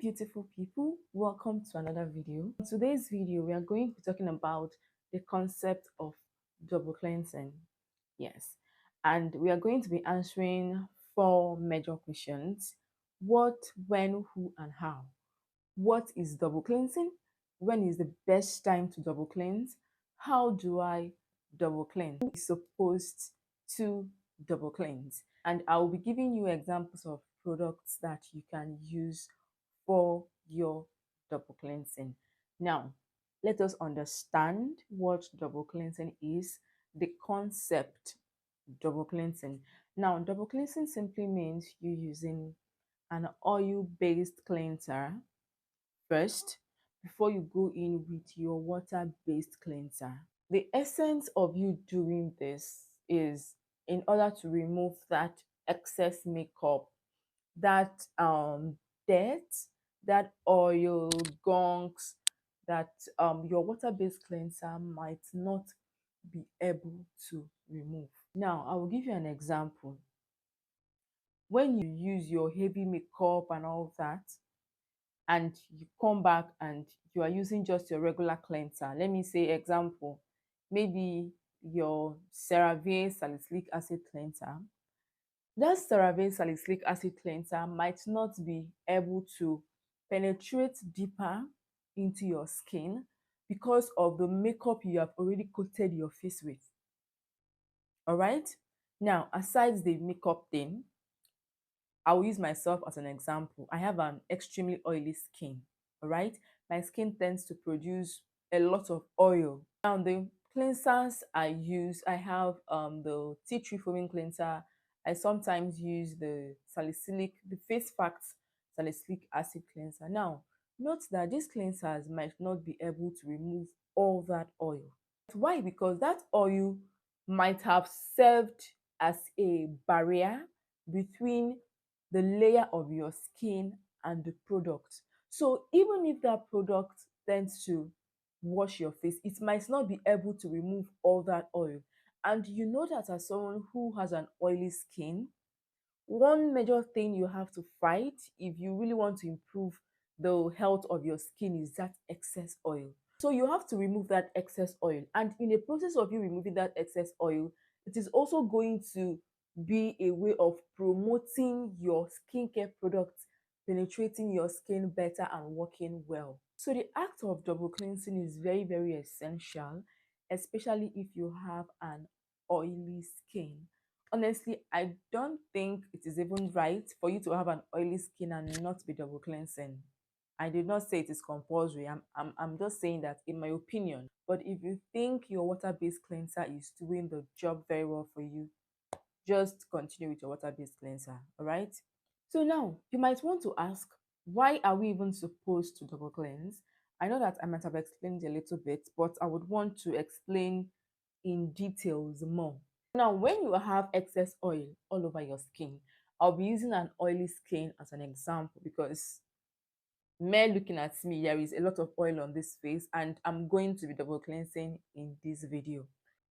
beautiful people, welcome to another video. In today's video, we are going to be talking about the concept of double cleansing. Yes, and we are going to be answering four major questions: what, when, who, and how. What is double cleansing? When is the best time to double cleanse? How do I double cleanse? Who is supposed to double cleanse? And I will be giving you examples of products that you can use for your double cleansing. Now, let us understand what double cleansing is, the concept double cleansing. Now, double cleansing simply means you using an oil-based cleanser first before you go in with your water-based cleanser. The essence of you doing this is in order to remove that excess makeup, that dirt, that oil gunks that your water-based cleanser might not be able to remove. Now, I will give you an example. When you use your heavy makeup and all that, and you come back and you are using just your regular cleanser, let me say example, maybe your CeraVe salicylic acid cleanser, that CeraVe salicylic acid cleanser might not be able to penetrate deeper into your skin because of the makeup you have already coated your face with. All right, now aside the makeup thing, I'll use myself as an example. I have an extremely oily skin. All right, my skin tends to produce a lot of oil. Now the cleansers I use, I have the tea tree foaming cleanser. I sometimes use the face facts salicylic acid cleanser. Now note that these cleansers might not be able to remove all that oil. Why? Because that oil might have served as a barrier between the layer of your skin and the product. So even if that product tends to wash your face, it might not be able to remove all that oil. And you know that as someone who has an oily skin, one major thing you have to fight if you really want to improve the health of your skin is that excess oil. So you have to remove that excess oil. And in the process of you removing that excess oil, it is also going to be a way of promoting your skincare products, penetrating your skin better and working well. So the act of double cleansing is very, very essential, especially if you have an oily skin. Honestly, I don't think it is even right for you to have an oily skin and not be double cleansing. I did not say it is compulsory. I'm just saying that in my opinion. But if you think your water-based cleanser is doing the job very well for you, just continue with your water-based cleanser. All right. So now you might want to ask, why are we even supposed to double cleanse? I know that I might have explained a little bit, but I would want to explain in details more. Now, when you have excess oil all over your skin, I'll be using an oily skin as an example because mere looking at me, there is a lot of oil on this face, and I'm going to be double cleansing in this video.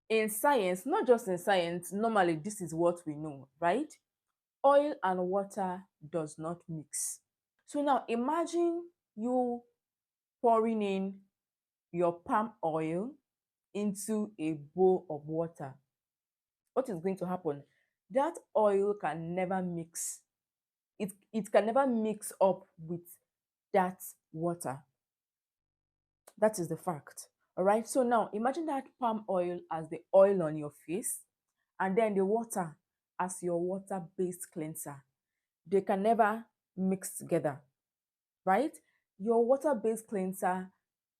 In science, not just in science, normally this is what we know, right? Oil and water does not mix. So now imagine you pouring in your palm oil into a bowl of water. What is going to happen? That oil can never mix. It can never mix up with that water. That is the fact. All right. So now imagine that palm oil as the oil on your face, and then the water as your water-based cleanser. They can never mix together, right? Your water-based cleanser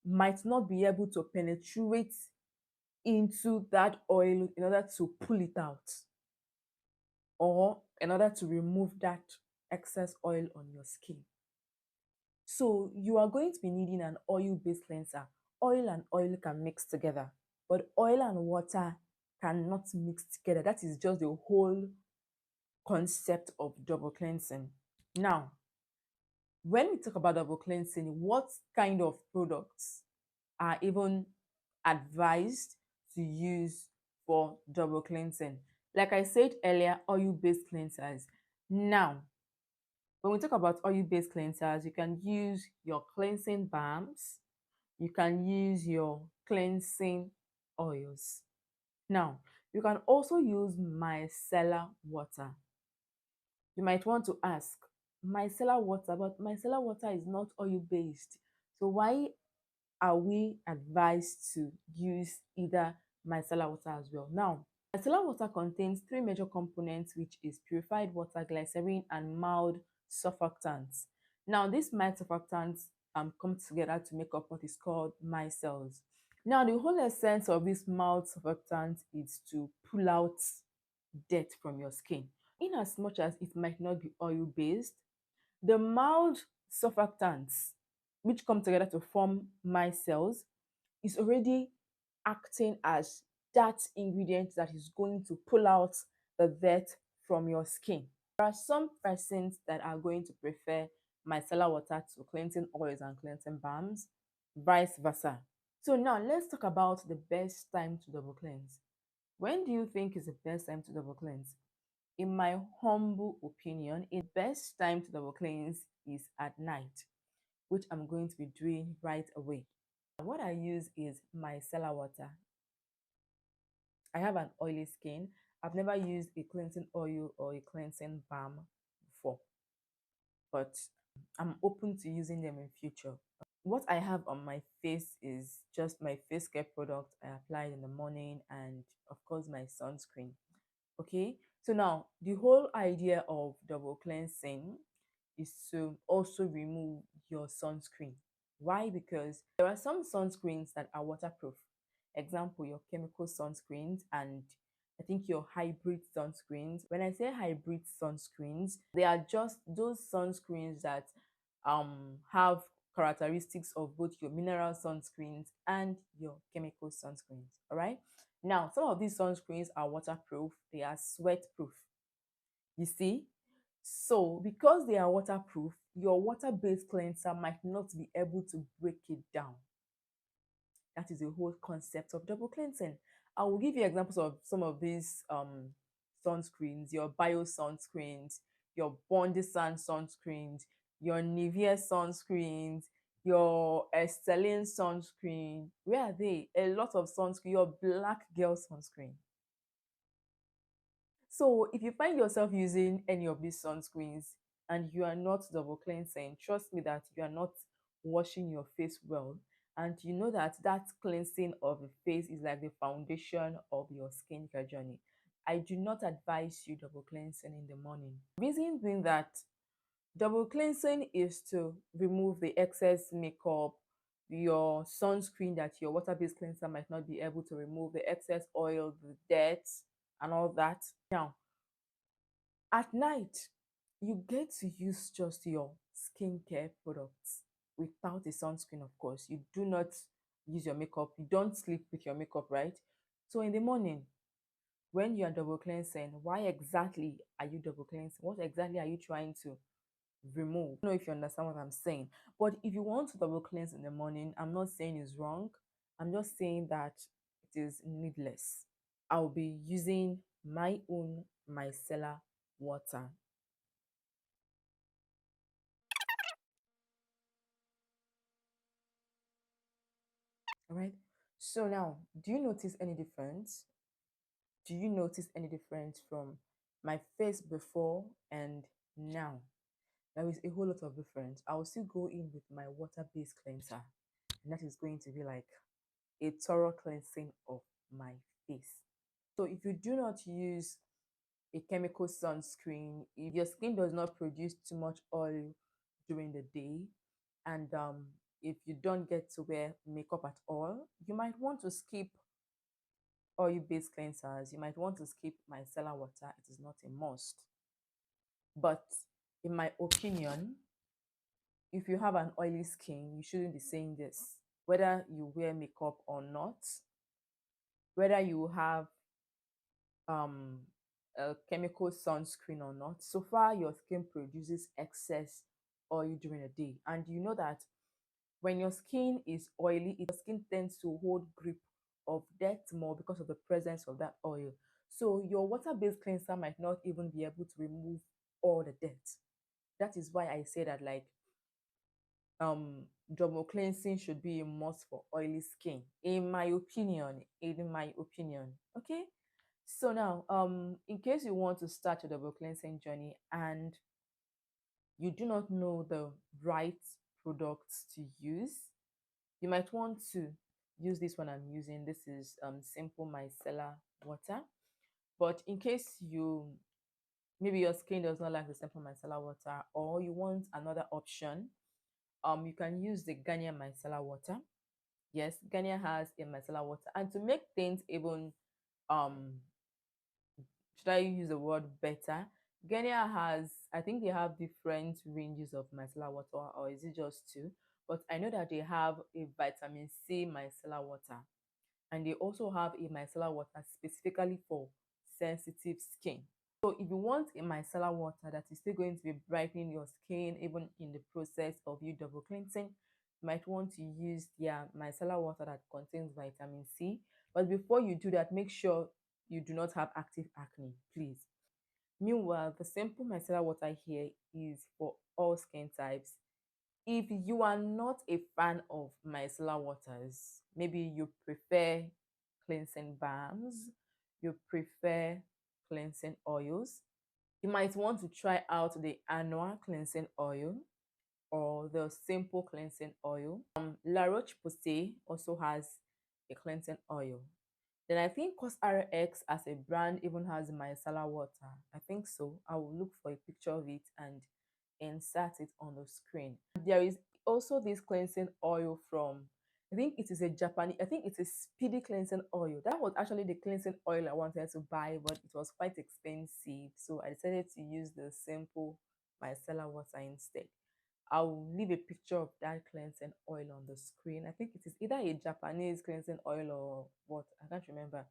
might not be able to penetrate into that oil in order to pull it out, or in order to remove that excess oil on your skin. So you are going to be needing an oil-based cleanser. Oil and oil can mix together, but oil and water cannot mix together. That is just the whole concept of double cleansing. Now, when we talk about double cleansing, what kind of products are even advised to use for double cleansing? Like I said earlier, oil-based cleansers. Now, When we talk about oil-based cleansers, you can use your cleansing balms, you can use your cleansing oils. Now, you can also use micellar water. You might want to ask, micellar water, but micellar water is not oil-based. So why are we advised to use either micellar water as well? Now, micellar water contains three major components, which is purified water, glycerin, and mild surfactants. Now, these mild surfactants come together to make up what is called micelles. Now, the whole essence of this mild surfactant is to pull out dirt from your skin. In as much as it might not be oil-based, the mild surfactants, which come together to form micelles, is already acting as that ingredient that is going to pull out the dirt from your skin. There are some persons that are going to prefer micellar water to cleansing oils and cleansing balms, vice versa. So now let's talk about the best time to double cleanse. When do you think is the best time to double cleanse? In my humble opinion, the best time to double cleanse is at night, which I'm going to be doing right away. What I use is micellar water. I have an oily skin. I've never used a cleansing oil or a cleansing balm before, but I'm open to using them in future. What I have on my face is just my face care product I applied in the morning and of course my sunscreen. Okay, so now the whole idea of double cleansing is to also remove your sunscreen. Why? Because there are some sunscreens that are waterproof. Example, your chemical sunscreens and I think your hybrid sunscreens. When I say hybrid sunscreens, they are just those sunscreens that have characteristics of both your mineral sunscreens and your chemical sunscreens. All right. Now, some of these sunscreens are waterproof, they are sweat proof. You see? So, because they are waterproof, your water-based cleanser might not be able to break it down. That is the whole concept of double cleansing. I will give you examples of some of these sunscreens, your bio sunscreens, your Bondi Sun sunscreens, your Nivea sunscreens, your Stellene sunscreen. Where are they? A lot of sunscreen, your Black Girl sunscreen. So if you find yourself using any of these sunscreens and you are not double cleansing, trust me that you are not washing your face well. And you know that that cleansing of the face is like the foundation of your skincare journey. I do not advise you double cleansing in the morning. Reason being that double cleansing is to remove the excess makeup, your sunscreen that your water-based cleanser might not be able to remove, the excess oil, the dirt, and all that. Now, at night, you get to use just your skincare products without a sunscreen, of course. You do not use your makeup, you don't sleep with your makeup, right? So in the morning, when you are double cleansing, why exactly are you double cleansing? What exactly are you trying to remove? I don't know if you understand what I'm saying. But if you want to double cleanse in the morning, I'm not saying it's wrong. I'm just saying that it is needless. I'll be using my own micellar water. All right. So now, do you notice any difference? Do you notice any difference from my face before and now? There is a whole lot of difference. I will still go in with my water-based cleanser, and that is going to be like a thorough cleansing of my face. So if you do not use a chemical sunscreen, if your skin does not produce too much oil during the day, and if you don't get to wear makeup at all, you might want to skip oil-based cleansers. You might want to skip micellar water. It is not a must. But in my opinion, if you have an oily skin, you shouldn't be saying this. Whether you wear makeup or not, whether you have um, a chemical sunscreen or not, so far your skin produces excess oil during the day. And you know that when your skin is oily, your skin tends to hold grip of dirt more because of the presence of that oil. So your water-based cleanser might not even be able to remove all the dirt. That is why I say that like double cleansing should be a must for oily skin, in my opinion. In my opinion. Okay. So now, in case you want to start your double cleansing journey and you do not know the right products to use, you might want to use this one I'm using. This is simple micellar water. But in case you maybe your skin does not like the simple micellar water, or you want another option, you can use the Ghana micellar water. Yes, Ghana has a micellar water. And to make things even um should I use the word better? Ghana has, I think they have different ranges of micellar water, or is it just two? But I know that they have a vitamin C micellar water, and they also have a micellar water specifically for sensitive skin. So if you want a micellar water that is still going to be brightening your skin even in the process of you double cleansing, you might want to use their micellar water that contains vitamin C. But before you do that, make sure you do not have active acne, please. Meanwhile, the simple micellar water here is for all skin types. If you are not a fan of micellar waters, maybe you prefer cleansing balms, you prefer cleansing oils, you might want to try out the annual cleansing oil or the simple cleansing oil. La Roche-Posay also has a cleansing oil. Then I think CosRX as a brand even has micellar water. I think so. I will look for a picture of it and insert it on the screen. There is also this cleansing oil from, I think it is a Japanese, I think it's a speedy cleansing oil. That was actually the cleansing oil I wanted to buy, but it was quite expensive. So I decided to use the simple micellar water instead. I'll leave a picture of that cleansing oil on the screen. I think it is either a Japanese cleansing oil or what, I can't remember.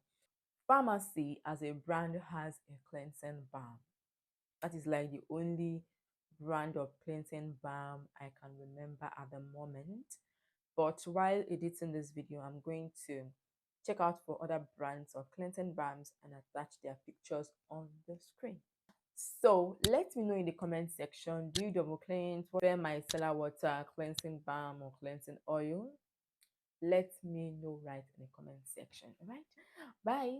Pharmacy as a brand has a cleansing balm. That is like the only brand of cleansing balm I can remember at the moment. But while editing this video, I'm going to check out for other brands of cleansing balms and attach their pictures on the screen. So let me know in the comment section, do you double cleanse, prefer micellar water, cleansing balm, or cleansing oil? Let me know right in the comment section. All right, bye.